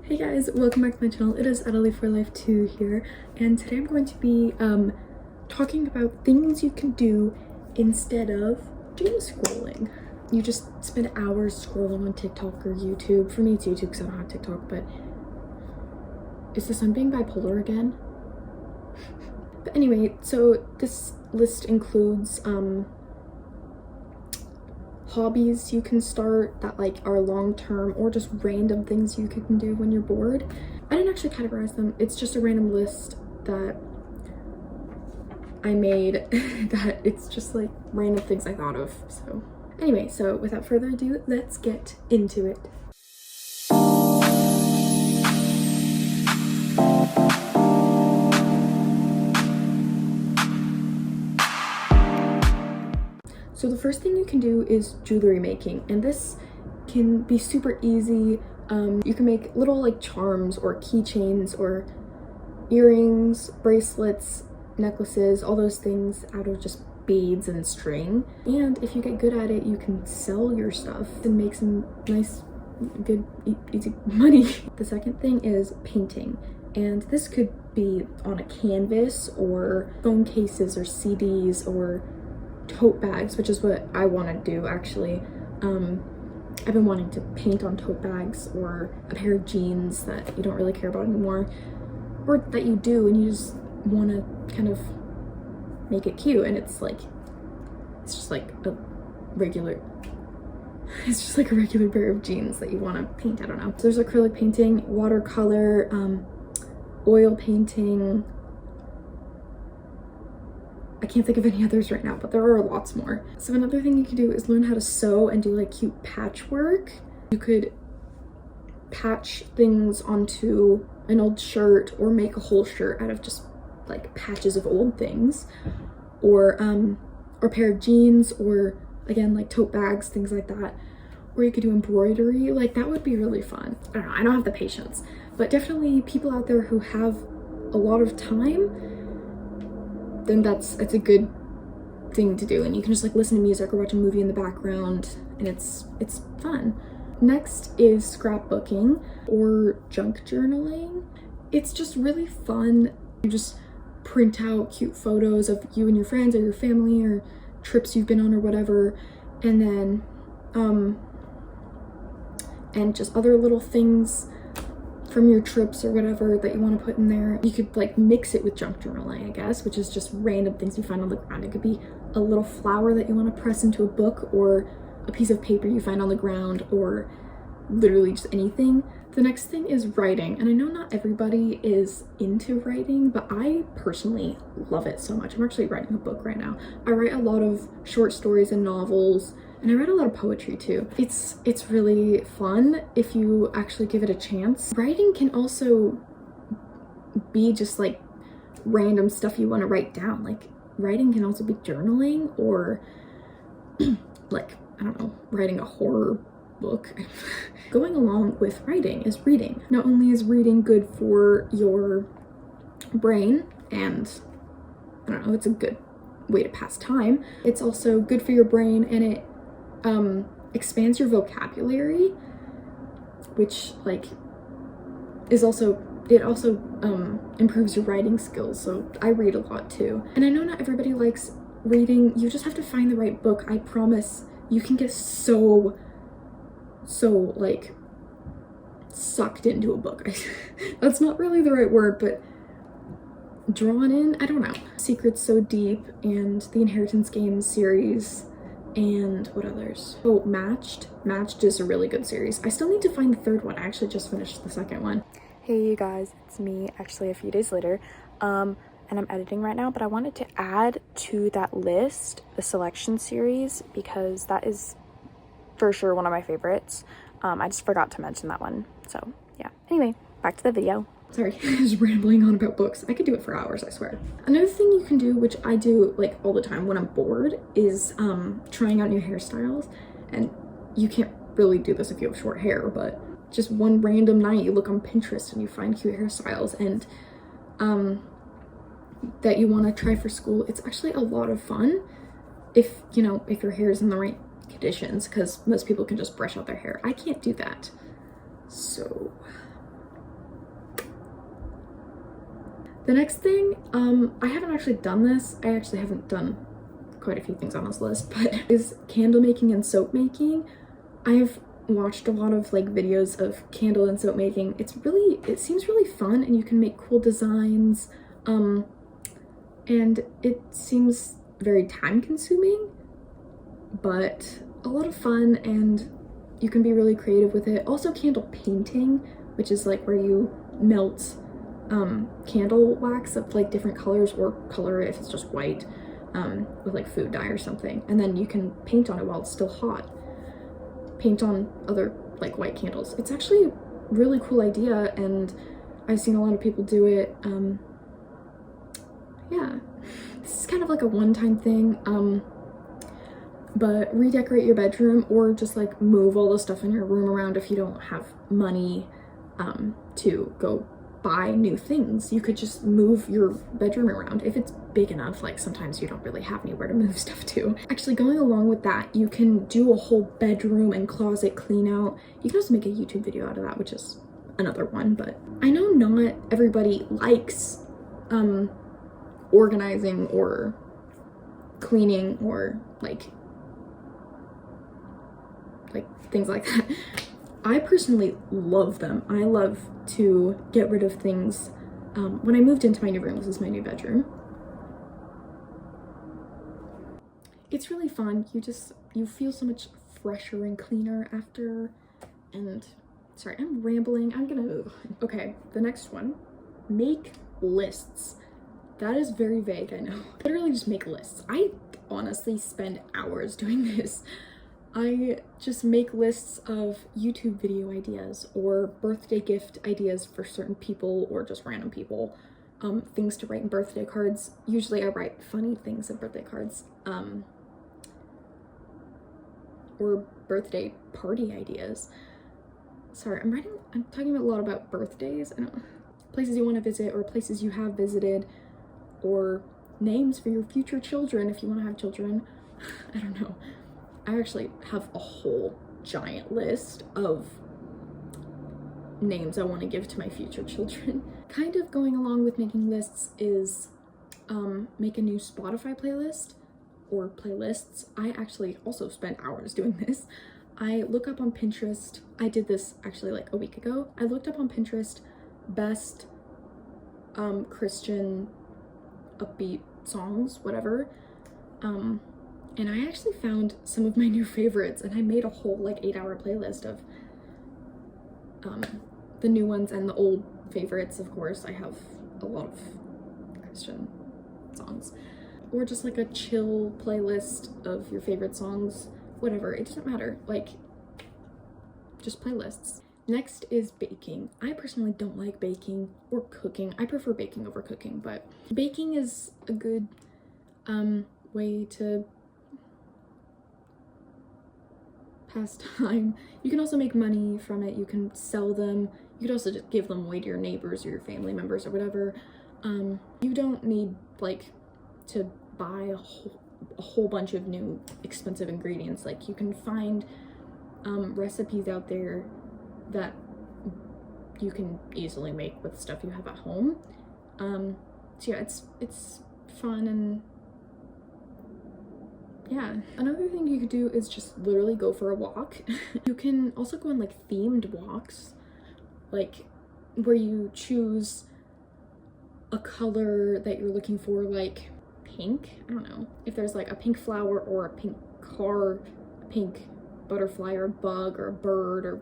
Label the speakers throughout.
Speaker 1: Hey guys, welcome back to my channel. It is Adelaide for Life 2 here, and today I'm going to be talking about things you can do instead of doom scrolling. You just spend hours scrolling on TikTok or YouTube. For me it's YouTube because I don't have TikTok, but is the sun being bipolar again? But anyway, so this list includes hobbies you can start that like are long-term, or just random things you can do when you're bored. I didn't actually categorize them. It's just a random list that I made that it's just like random things I thought of. So anyway, so without further ado, let's get into it. So the first thing you can do is jewelry making, and this can be super easy. You can make little like charms or keychains or earrings, bracelets, necklaces, all those things out of just beads and string. And if you get good at it, you can sell your stuff and make some nice, good, easy money. The second thing is painting, and this could be on a canvas or phone cases or CDs or tote bags, which is what I want to do actually. I've been wanting to paint on tote bags or a pair of jeans that you don't really care about anymore, or that you do and you just want to kind of make it cute, and it's just like a regular pair of jeans that you want to paint. I don't know. So there's acrylic painting, watercolor, oil painting. I can't think of any others right now, but there are lots more. So another thing you could do is learn how to sew and do like cute patchwork. You could patch things onto an old shirt, or make a whole shirt out of just like patches of old things, or a pair of jeans, or again like tote bags, things like that. Or you could do embroidery. Like that would be really fun. I don't know, I don't have the patience, but definitely people out there who have a lot of time, then it's a good thing to do, and you can just like listen to music or watch a movie in the background, and it's fun. Next is scrapbooking or junk journaling. It's just really fun. You just print out cute photos of you and your friends or your family or trips you've been on or whatever, and then and just other little things from your trips or whatever that you want to put in there. You could like mix it with junk journaling, I guess, which is just random things you find on the ground. It could be a little flower that you want to press into a book, or a piece of paper you find on the ground, or literally just anything. The next thing is writing, and I know not everybody is into writing, but I personally love it so much. I'm actually writing a book right now. I write a lot of short stories and novels, and I read a lot of poetry too. It's really fun if you actually give it a chance. Writing can also be just like random stuff you want to write down. Like writing can also be journaling, or like, I don't know, writing a horror book. Going along with writing is reading. Not only is reading good for your brain, and I don't know, it's a good way to pass time, it's also good for your brain, and it expands your vocabulary, which like is also, it also improves your writing skills. So I read a lot too, and I know not everybody likes reading. You just have to find the right book. I promise you can get so like sucked into a book. That's not really the right word, but drawn in, I don't know. Secret's So Deep, and the Inheritance Games series, and what others? Oh, Matched is a really good series. I still need to find the third one. I actually just finished the second one.
Speaker 2: Hey you guys, it's me actually a few days later, and I'm editing right now, but I wanted to add to that list the selection series, because that is for sure one of my favorites. I just forgot to mention that one, so yeah. Anyway, back to the video.
Speaker 1: Sorry, just rambling on about books. I could do it for hours, I swear. Another thing you can do, which I do like all the time when I'm bored, is trying out new hairstyles. And you can't really do this if you have short hair, but just one random night you look on Pinterest and you find cute hairstyles and that you want to try for school. It's actually a lot of fun if, you know, if your hair is in the right conditions, because most people can just brush out their hair. I can't do that. So The next thing, I haven't actually done this. I actually haven't done quite a few things on this list, but is candle making and soap making. I've watched a lot of like videos of candle and soap making. It seems really fun, and you can make cool designs. And it seems very time consuming, but a lot of fun, and you can be really creative with it. Also candle painting, which is like where you melt candle wax of like different colors, or color it if it's just white, with like food dye or something, and then you can paint on it while it's still hot. Paint on other like white candles. It's actually a really cool idea, and I've seen a lot of people do it. Yeah, this is kind of like a one-time thing, but redecorate your bedroom, or just like move all the stuff in your room around if you don't have money to go buy new things. You could just move your bedroom around if it's big enough. Like sometimes you don't really have anywhere to move stuff to. Actually, going along with that, you can do a whole bedroom and closet clean out. You can also make a YouTube video out of that, which is another one. But I know not everybody likes organizing or cleaning or like things like that. I personally love them. I love to get rid of things. When I moved into my new room, this is my new bedroom. It's really fun. You feel so much fresher and cleaner after. And sorry, I'm rambling. I'm gonna move on. Okay, the next one, make lists. That is very vague, I know. Literally just make lists. I honestly spend hours doing this. I just make lists of YouTube video ideas or birthday gift ideas for certain people, or just random people. Things to write in birthday cards. Usually I write funny things in birthday cards. Or birthday party ideas. Sorry, I'm talking a lot about birthdays. I don't, places you want to visit, or places you have visited, or names for your future children if you want to have children. I don't know. I actually have a whole giant list of names I want to give to my future children. Kind of going along with making lists is make a new Spotify playlist or playlists. I actually also spend hours doing this. I look up on Pinterest. I did this actually like a week ago. I looked up on Pinterest best Christian upbeat songs, whatever. And I actually found some of my new favorites, and I made a whole like 8-hour playlist of the new ones and the old favorites. Of course, I have a lot of Christian songs, or just like a chill playlist of your favorite songs, whatever, it doesn't matter, like just playlists. Next is baking. I personally don't like baking or cooking. I prefer baking over cooking, but baking is a good way to pass time. You can also make money from it. You can sell them. You could also just give them away to your neighbors or your family members or whatever. You don't need like to buy a whole bunch of new expensive ingredients. Like you can find recipes out there that you can easily make with stuff you have at home. So yeah, it's fun, and yeah. Another thing you could do is just literally go for a walk. You can also go on like themed walks, like where you choose a color that you're looking for, like pink. I don't know if there's like a pink flower or a pink car, a pink butterfly or a bug or a bird, or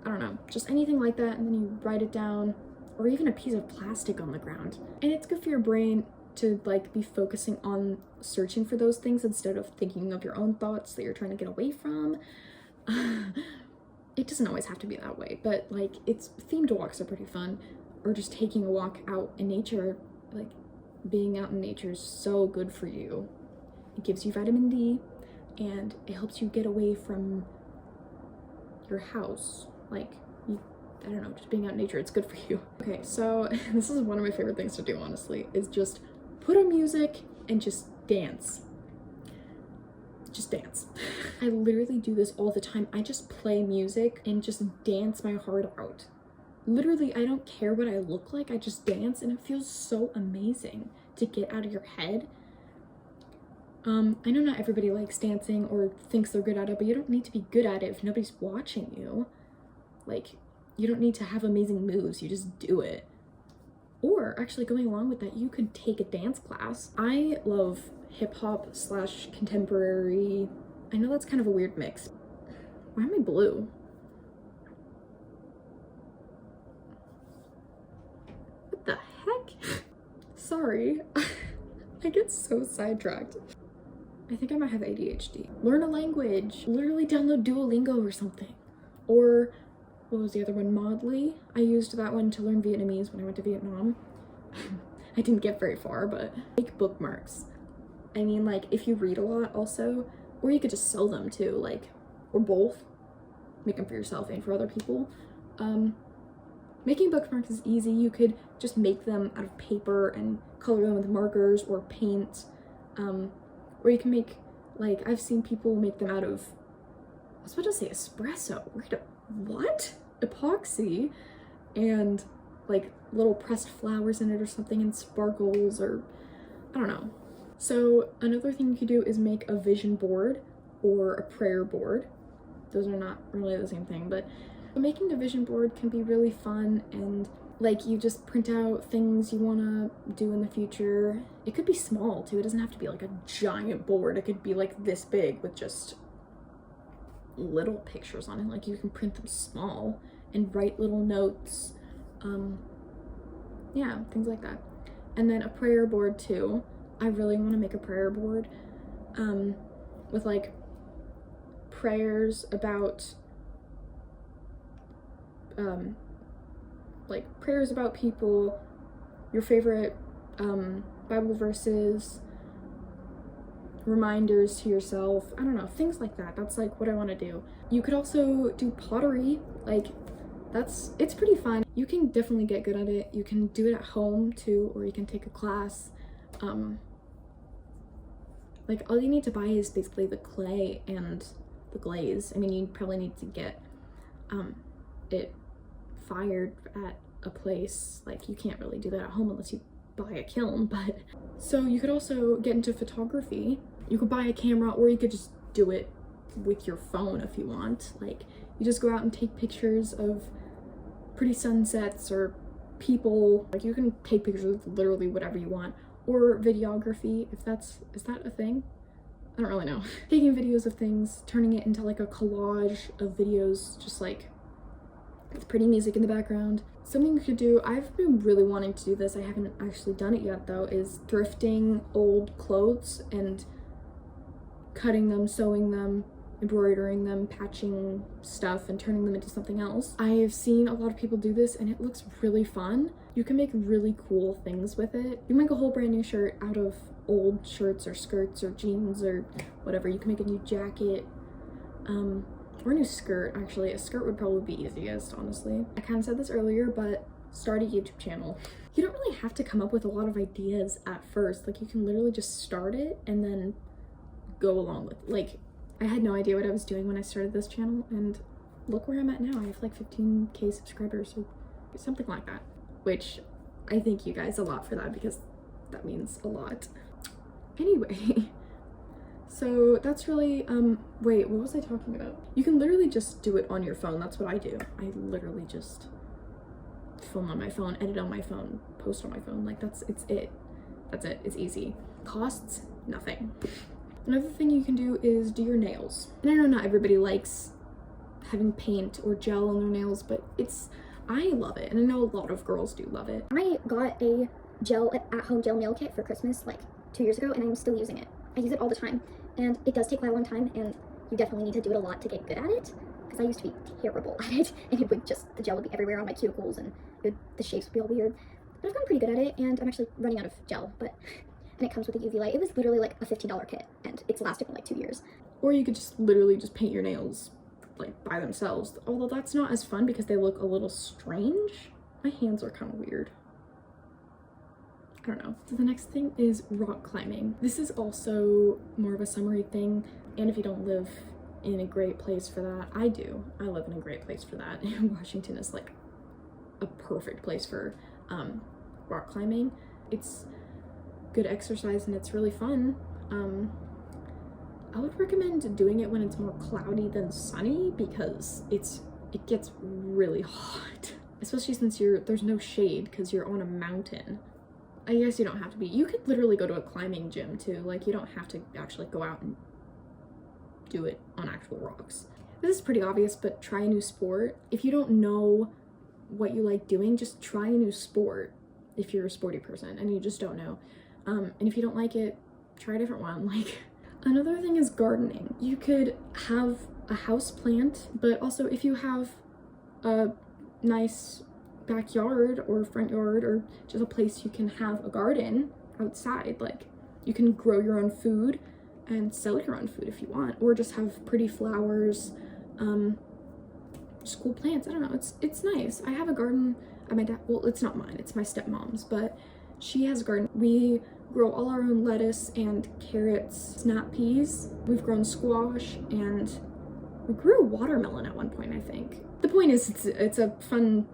Speaker 1: I don't know, just anything like that, and then you write it down, or even a piece of plastic on the ground. And it's good for your brain to like be focusing on searching for those things instead of thinking of your own thoughts that you're trying to get away from. It doesn't always have to be that way, but like it's themed walks are pretty fun, or just taking a walk out in nature. Like being out in nature is so good for you. It gives you vitamin D, and it helps you get away from your house. Like I don't know, just being out in nature, it's good for you. Okay, so this is one of my favorite things to do, honestly, is just put on music and just dance. Just dance. I literally do this all the time. I just play music and just dance my heart out. literally, I don't care what I look like, I just dance, and it feels so amazing to get out of your head. I know not everybody likes dancing or thinks they're good at it, but you don't need to be good at it if nobody's watching you. Like, you don't need to have amazing moves, you just do it. Or actually, going along with that, you could take a dance class. I love hip-hop / contemporary. I know that's kind of a weird mix. Why am I blue? What the heck? Sorry. I get so sidetracked. I think I might have ADHD. Learn a language. Literally download Duolingo or something. Or, what was the other one? Modly. I used that one to learn Vietnamese when I went to Vietnam. I didn't get very far, but make bookmarks. I mean, like, if you read a lot also, or you could just sell them too, like, or both. Make them for yourself and for other people. Making bookmarks is easy. You could just make them out of paper and color them with markers or paint. Or you can make, like, I've seen people make them out of, I was about to say espresso. What? Epoxy. And, like, little pressed flowers in it or something, and sparkles, or I don't know. So another thing you could do is make a vision board or a prayer board. Those are not really the same thing, but making a vision board can be really fun, and like, you just print out things you want to do in the future. It could be small too, it doesn't have to be like a giant board. It could be like this big with just little pictures on it. Like, you can print them small and write little notes. Yeah, things like that. And then a prayer board too. I really want to make a prayer board with like prayers about like prayers about people, your favorite Bible verses, reminders to yourself, I don't know, things like that. That's like what I want to do. You could also do pottery. Like, it's pretty fun. You can definitely get good at it. You can do it at home too, or you can take a class. Like, all you need to buy is basically the clay and the glaze. I mean, you probably need to get it fired at a place. Like, you can't really do that at home unless you buy a kiln. But so you could also get into photography. You could buy a camera, or you could just do it with your phone if you want. Like, you just go out and take pictures of pretty sunsets or people. Like, you can take pictures of literally whatever you want. Or videography, if is that a thing? I don't really know. Taking videos of things, turning it into like a collage of videos, just like with pretty music in the background. Something you could do, I've been really wanting to do this, I haven't actually done it yet though, is thrifting old clothes and cutting them, sewing them, embroidering them, patching stuff, and turning them into something else. I have seen a lot of people do this, and it looks really fun. You can make really cool things with it. You can make a whole brand new shirt out of old shirts or skirts or jeans or whatever. You can make a new jacket, or a new skirt. Actually, a skirt would probably be easiest, honestly. I kind of said this earlier, but start a YouTube channel. You don't really have to come up with a lot of ideas at first. Like, you can literally just start it and then go along with it. Like, I had no idea what I was doing when I started this channel, and look where I'm at now. I have like 15k subscribers or something like that, which I thank you guys a lot for that, because that means a lot. Anyway, so that's really, wait, what was I talking about? You can literally just do it on your phone. That's what I do. I literally just film on my phone, edit on my phone, post on my phone. Like, that's it. It's easy. Costs nothing. Another thing you can do is do your nails. And I know not everybody likes having paint or gel on their nails, but I love it, and I know a lot of girls do love it.
Speaker 3: I got a at-home gel nail kit for Christmas like 2 years ago, and I'm still using it. I use it all the time, and it does take quite a long time, and you definitely need to do it a lot to get good at it, because I used to be terrible at it, and it would just, the gel would be everywhere on my cuticles, and the shapes would be all weird. But I've gotten pretty good at it, and I'm actually running out of gel, and it comes with a UV light. It was literally like a $15 kit, and it's lasted me like 2 years.
Speaker 1: Or you could just literally just paint your nails like by themselves, although that's not as fun because they look a little strange. My hands are kind of weird. I don't know. So the next thing is rock climbing. This is also more of a summery thing, and if you don't live in a great place for that, I do. I live in a great place for that. Washington is like a perfect place for rock climbing. It's good exercise and it's really fun. I would recommend doing it when it's more cloudy than sunny because it gets really hot, especially since there's no shade because you're on a mountain. I guess you don't have to be. You could literally go to a climbing gym too. Like, you don't have to actually go out and do it on actual rocks. This is pretty obvious, but try a new sport. If you don't know what you like doing, just try a new sport if you're a sporty person and you just don't know. And if you don't like it, try a different one. Like, another thing is gardening. You could have a house plant, but also if you have a nice backyard or front yard or just a place you can have a garden outside, like you can grow your own food and sell your own food if you want, or just have pretty flowers, just cool plants. I don't know, it's nice. I have a garden at my dad, well, it's not mine, it's my stepmom's, but she has a garden. We grow all our own lettuce and carrots, snap peas. We've grown squash, and we grew watermelon at one point, I think. The point is, it's a fun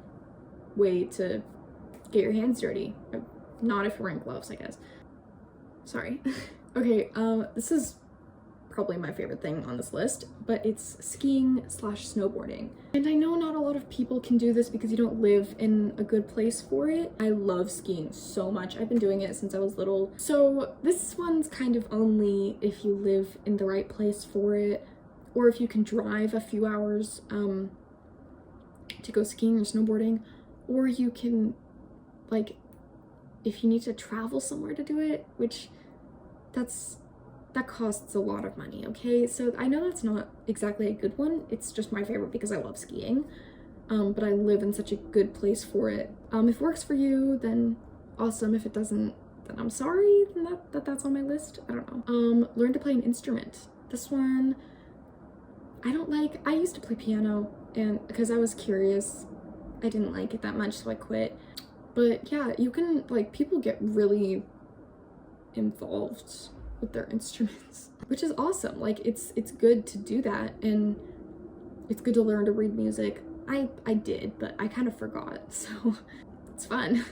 Speaker 1: way to get your hands dirty. Not if you're wearing gloves, I guess. Sorry. Okay, this is probably my favorite thing on this list, but it's skiing / snowboarding. And I know not a lot of people can do this because you don't live in a good place for it. I love skiing so much. I've been doing it since I was little. So this one's kind of only if you live in the right place for it, or if you can drive a few hours to go skiing or snowboarding, or you can, like, if you need to travel somewhere to do it, which that costs a lot of money, okay? So I know that's not exactly a good one. It's just my favorite because I love skiing, but I live in such a good place for it. If it works for you, then awesome. If it doesn't, then I'm sorry that's on my list. I don't know. Learn to play an instrument. This one, I don't like. I used to play piano, and because I was curious, I didn't like it that much, so I quit. But yeah, you can, like, people get really involved with their instruments, which is awesome. Like, it's good to do that, and it's good to learn to read music. I did, but I kind of forgot, so it's fun.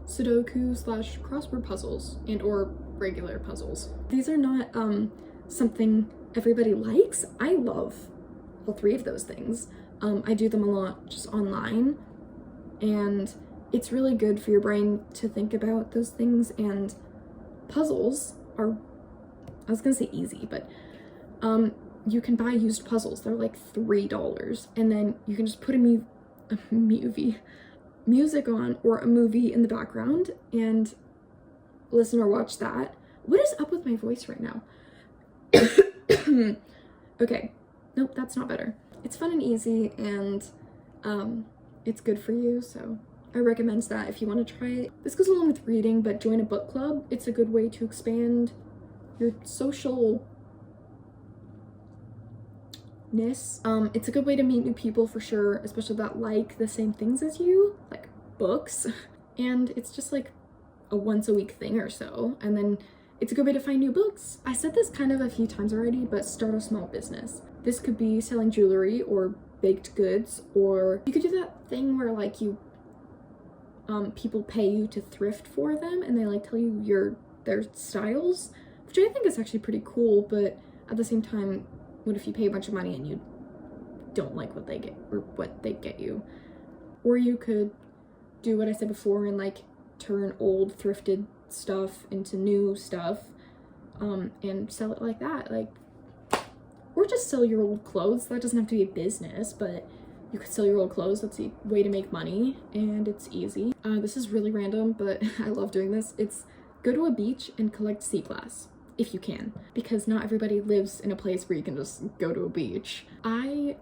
Speaker 1: Sudoku / crossword puzzles and or regular puzzles. These are not something everybody likes. I love all three of those things. I do them a lot just online, and it's really good for your brain to think about those things. And puzzles are, I was gonna say easy, but you can buy used puzzles. They're like $3, and then you can just put music on or a movie in the background and listen or watch that. What is up with my voice right now? Okay, nope, that's not better. It's fun and easy, and it's good for you, so I recommend that if you want to try it. This goes along with reading, but join a book club. It's a good way to expand your socialness. It's a good way to meet new people for sure, especially that like the same things as you, like books. And it's just like a once a week thing or so. And then it's a good way to find new books. I said this kind of a few times already, but start a small business. This could be selling jewelry or baked goods, or you could do that thing where like people pay you to thrift for them, and they like tell you their styles, which I think is actually pretty cool. But at the same time, what if you pay a bunch of money and you don't like what they get or what they get you? Or you could do what I said before and like turn old thrifted stuff into new stuff, and sell it like that, like, or just sell your old clothes. That doesn't have to be a business, but you could sell your old clothes. That's a way to make money, and it's easy. This is really random, but I love doing this. It's go to a beach and collect sea glass, if you can, because not everybody lives in a place where you can just go to a beach. I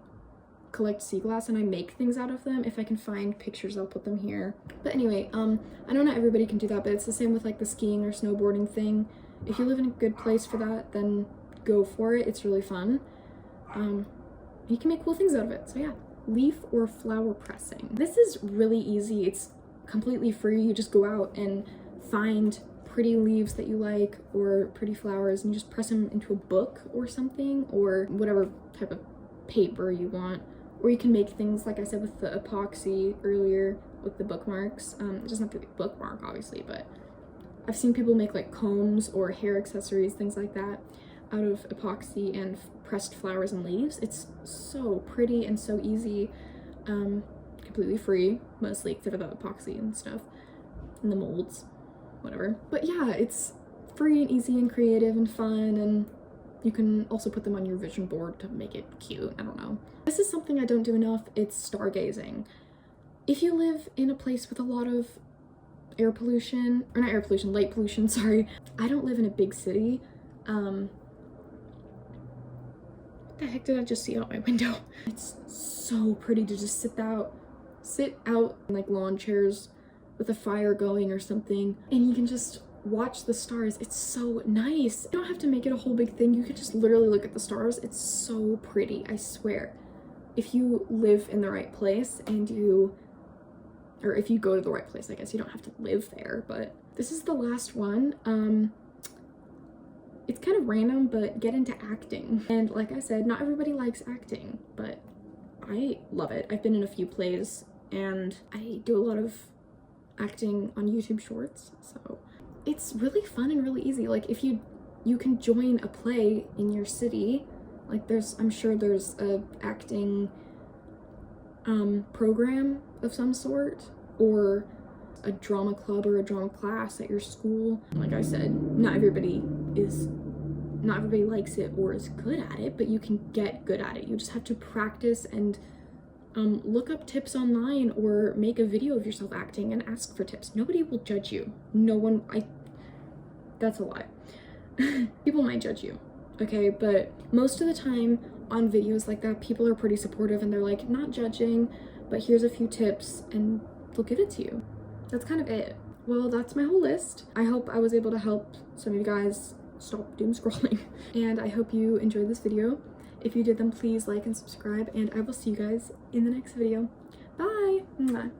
Speaker 1: collect sea glass and I make things out of them. If I can find pictures, I'll put them here. But anyway, I know not everybody can do that, but it's the same with like the skiing or snowboarding thing. If you live in a good place for that, then go for it. It's really fun. You can make cool things out of it. So yeah. Leaf or flower pressing. This is really easy. It's completely free. You just go out and find pretty leaves that you like or pretty flowers, and you just press them into a book or something, or whatever type of paper you want. Or you can make things like I said with the epoxy earlier, with the bookmarks. It doesn't have to be a bookmark, obviously, but I've seen people make like combs or hair accessories, things like that, out of epoxy and pressed flowers and leaves. It's so pretty and so easy. Completely free, mostly, except for the epoxy and stuff, and the molds, whatever. But yeah, it's free and easy and creative and fun, and you can also put them on your vision board to make it cute. I don't know. This is something I don't do enough. It's stargazing. If you live in a place with a lot of air pollution, or not air pollution, light pollution, sorry. I don't live in a big city. What the heck did I just see out my window? It's so pretty to just sit out in like lawn chairs with a fire going or something, and you can just watch the stars. It's so nice. You don't have to make it a whole big thing. You can just literally look at the stars. It's so pretty, I swear. If you live in the right place and or if you go to the right place, I guess you don't have to live there. But this is the last one. It's kind of random, but get into acting. And like I said, not everybody likes acting, but I love it. I've been in a few plays and I do a lot of acting on YouTube Shorts, so it's really fun and really easy. Like if you can join a play in your city, like I'm sure there's a acting program of some sort, or a drama club or a drama class at your school. Like I said, not everybody likes it or is good at it, but you can get good at it. You just have to practice and look up tips online or make a video of yourself acting and ask for tips. Nobody will judge you. That's a lie. People might judge you, okay? But most of the time on videos like that, people are pretty supportive and they're like, not judging, but here's a few tips, and they'll give it to you. That's kind of it. Well, that's my whole list. I hope I was able to help some of you guys stop doom scrolling. And I hope you enjoyed this video. If you did, then please like and subscribe, and I will see you guys in the next video. Bye! Mwah.